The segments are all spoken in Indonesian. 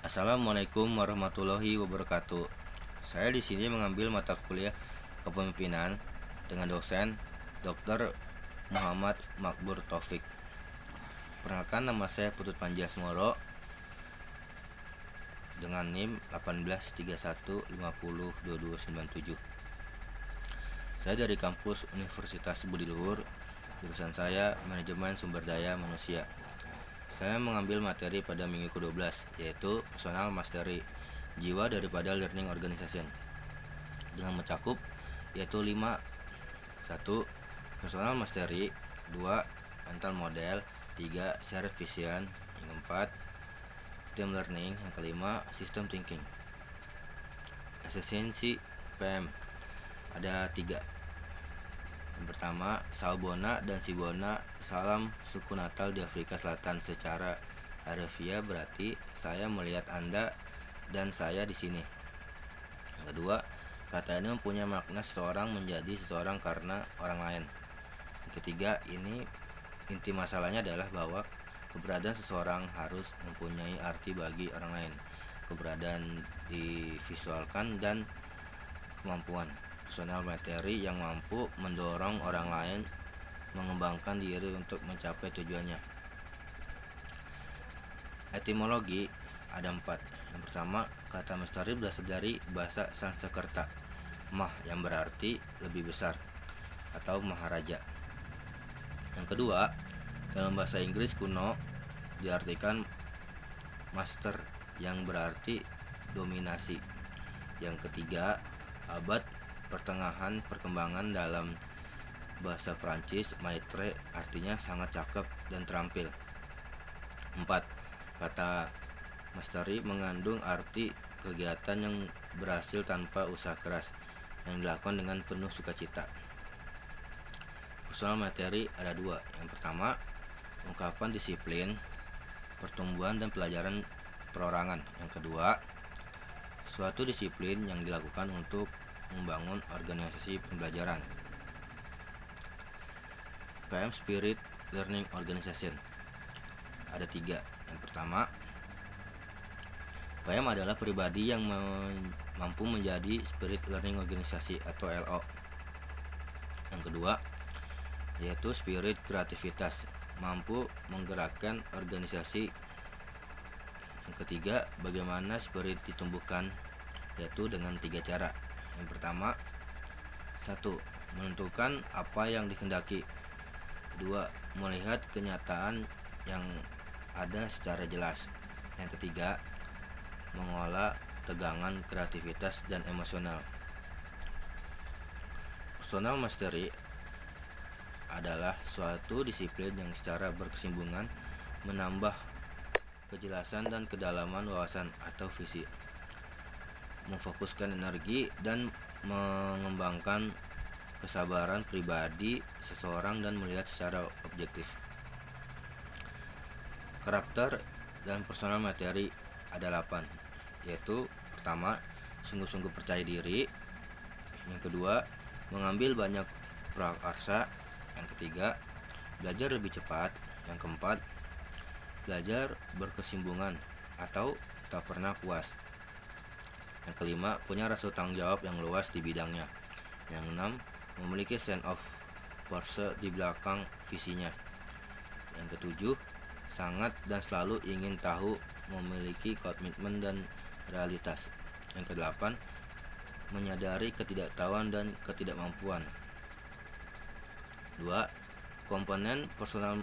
Assalamualaikum warahmatullahi wabarakatuh. Saya di sini mengambil mata kuliah kepemimpinan dengan dosen Dr. Muhammad Makbur Taufik. Perkenalkan, nama saya Putut Panjiasmoro dengan NIM 1831502297. Saya dari kampus Universitas Budi Luhur. Jurusan saya Manajemen Sumber Daya Manusia. Saya mengambil materi pada minggu ke-12, yaitu Personal Mastery, jiwa daripada Learning Organization, dengan mencakup yaitu 5. 1. Personal Mastery. 2. Mental Model. 3. Shared Vision. Yang 4. Team Learning. Yang kelima, System Thinking. Esensi PM ada 3. Yang pertama, Salbona dan Sibona, salam suku Natal di Afrika Selatan. Secara harfiah berarti saya melihat Anda dan saya di sini. Yang kedua, kata ini mempunyai makna seseorang menjadi seseorang karena orang lain. Yang ketiga, ini inti masalahnya adalah bahwa keberadaan seseorang harus mempunyai arti bagi orang lain. Keberadaan divisualkan dan kemampuan personal materi yang mampu mendorong orang lain mengembangkan diri untuk mencapai tujuannya. Etimologi ada 4. Yang pertama, kata misteri berasal dari bahasa Sanskerta, mah yang berarti lebih besar atau maharaja. Yang kedua, dalam bahasa Inggris kuno diartikan master yang berarti dominasi. Yang ketiga, abad pertengahan perkembangan. Dalam bahasa Prancis, maître artinya sangat cakep dan terampil. 4. Kata mastery mengandung arti kegiatan yang berhasil tanpa usaha keras, yang dilakukan dengan penuh sukacita. Personal materi ada 2. Yang pertama, ungkapan disiplin, pertumbuhan dan pelajaran perorangan. Yang kedua, suatu disiplin yang dilakukan untuk membangun organisasi pembelajaran. PM Spirit Learning Organization ada 3. Yang pertama, PM adalah pribadi yang mampu menjadi Spirit Learning Organisasi atau LO. Yang kedua, yaitu spirit kreativitas, mampu menggerakkan organisasi. Yang ketiga, bagaimana spirit ditumbuhkan, yaitu dengan 3 cara. Yang pertama, 1. Menentukan apa yang dikehendaki. 2. Melihat kenyataan yang ada secara jelas. Yang ketiga, mengolah tegangan kreativitas dan emosional. Personal mastery adalah suatu disiplin yang secara berkesinambungan menambah kejelasan dan kedalaman wawasan atau visi, memfokuskan energi dan mengembangkan kesabaran pribadi seseorang dan melihat secara objektif. Karakter dan personal materi ada 8, yaitu pertama, sungguh-sungguh percaya diri. Yang kedua, mengambil banyak prakarsa. Yang ketiga, belajar lebih cepat. Yang keempat, belajar berkesinambungan atau tak pernah puas. Yang kelima, punya rasa tanggung jawab yang luas di bidangnya. Yang enam, memiliki sense of purpose di belakang visinya. Yang ketujuh, sangat dan selalu ingin tahu, memiliki komitmen dan realitas. Yang kedelapan, menyadari ketidaktahuan dan ketidakmampuan. 2. Komponen personal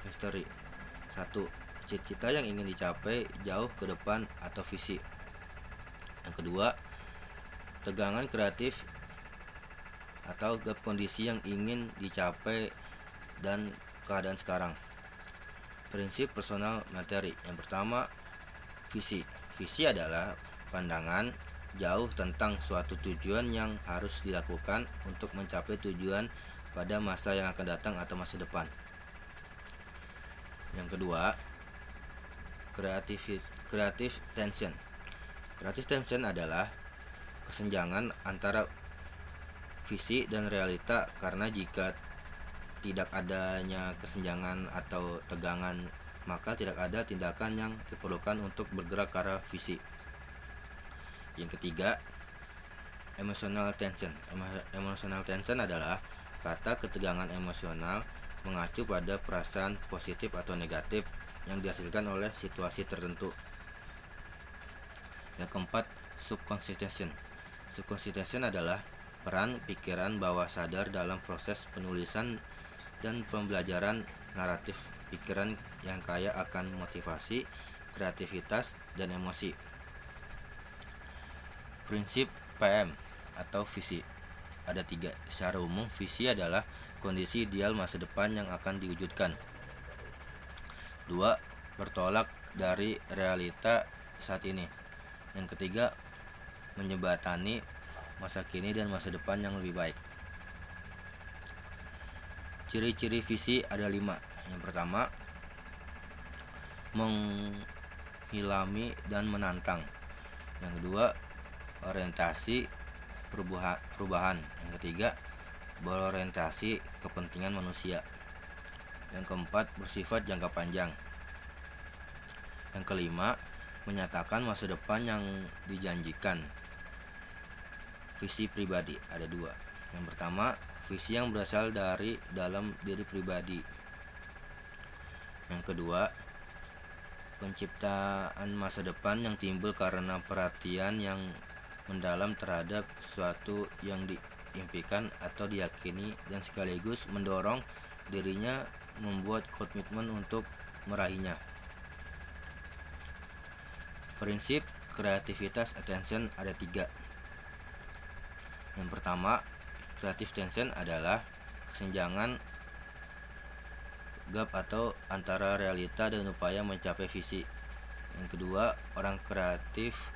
mastery. 1. Cita-cita yang ingin dicapai jauh ke depan atau visi. Yang kedua, tegangan kreatif atau gap kondisi yang ingin dicapai dan keadaan sekarang. Prinsip personal materi. Yang pertama, visi. Visi adalah pandangan jauh tentang suatu tujuan yang harus dilakukan untuk mencapai tujuan pada masa yang akan datang atau masa depan. Yang kedua, creative tension. Creative tension adalah kesenjangan antara visi dan realita, karena jika tidak adanya kesenjangan atau tegangan maka tidak ada tindakan yang diperlukan untuk bergerak ke arah visi. Yang ketiga, emotional tension. Emotional tension adalah kata ketegangan emosional mengacu pada perasaan positif atau negatif yang dihasilkan oleh situasi tertentu. Yang keempat, subconscious tension. Subconscious adalah peran pikiran bawah sadar dalam proses penulisan dan pembelajaran naratif pikiran yang kaya akan motivasi, kreativitas, dan emosi. Prinsip PM atau visi ada 3. Secara umum, visi adalah kondisi ideal masa depan yang akan diwujudkan. 2. Bertolak dari realita saat ini. Yang ketiga, menjembatani masa kini dan masa depan yang lebih baik. Ciri-ciri visi ada 5. Yang pertama, menghilami dan menantang. Yang kedua, orientasi perubahan. Yang ketiga, berorientasi kepentingan manusia. Yang keempat, bersifat jangka panjang. Yang kelima, menyatakan masa depan yang dijanjikan. Visi pribadi ada 2. Yang pertama, visi yang berasal dari dalam diri pribadi. Yang kedua, penciptaan masa depan yang timbul karena perhatian yang mendalam terhadap sesuatu yang diimpikan atau diyakini dan sekaligus mendorong dirinya membuat komitmen untuk meraihnya. Prinsip kreativitas attention ada 3. Yang pertama, creative tension adalah kesenjangan gap atau antara realita dan upaya mencapai visi. Yang kedua, orang kreatif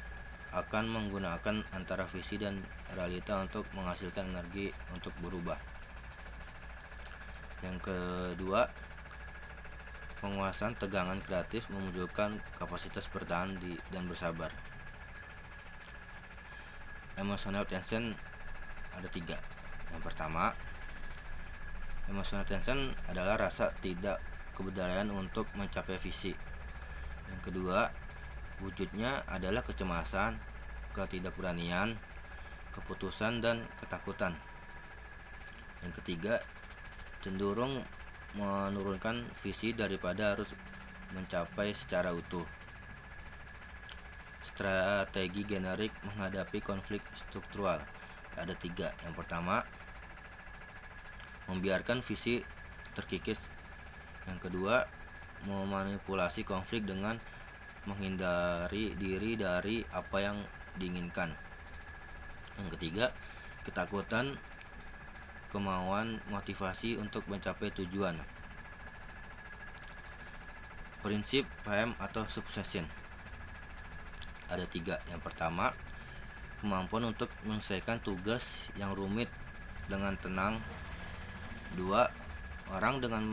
akan menggunakan antara visi dan realita untuk menghasilkan energi untuk berubah. Yang kedua, penguasaan tegangan kreatif memunculkan kapasitas bertahan dan bersabar. Emotional tension ada 3. Yang pertama, emotional tension adalah rasa tidak keberdayaan untuk mencapai visi. Yang kedua, wujudnya adalah kecemasan, ketidakberanian, keputusan, dan ketakutan. Yang ketiga, cenderung menurunkan visi daripada harus mencapai secara utuh. Strategi generik menghadapi konflik struktural ada 3. Yang pertama, membiarkan visi terkikis. Yang kedua, memanipulasi konflik dengan menghindari diri dari apa yang diinginkan. Yang ketiga, ketakutan, kemauan, motivasi untuk mencapai tujuan. Prinsip PM atau subsession ada 3. Yang pertama, kemampuan untuk menyelesaikan tugas yang rumit dengan tenang. 2. Orang dengan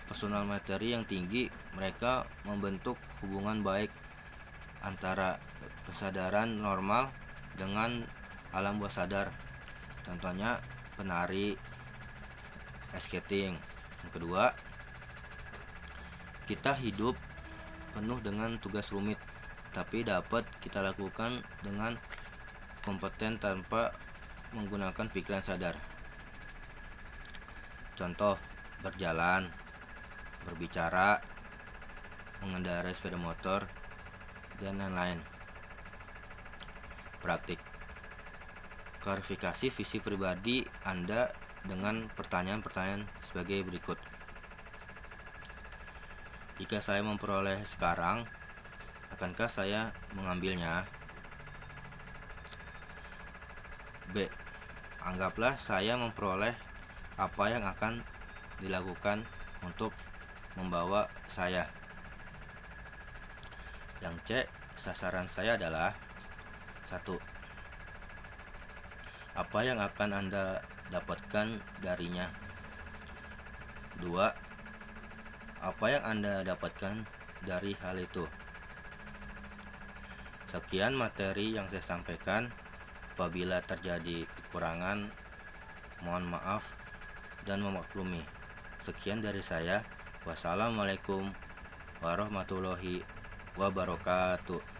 personal materi yang tinggi, mereka membentuk hubungan baik antara kesadaran normal dengan alam bawah sadar. Contohnya penari, skating. Yang kedua, kita hidup penuh dengan tugas rumit, tapi dapat kita lakukan dengan kompeten tanpa menggunakan pikiran sadar. Contoh, berjalan, berbicara, mengendarai sepeda motor, dan lain-lain. Praktik. Klarifikasi visi pribadi Anda dengan pertanyaan-pertanyaan sebagai berikut. Jika saya memperoleh sekarang, akankah saya mengambilnya? B. Anggaplah saya memperoleh apa yang akan dilakukan untuk membawa saya. Yang C. Sasaran saya adalah 1. Apa yang akan Anda dapatkan darinya? 2. Apa yang Anda dapatkan dari hal itu? Sekian materi yang saya sampaikan. Apabila terjadi kekurangan, mohon maaf dan memaklumi. Sekian dari saya. Wassalamualaikum warahmatullahi wabarakatuh.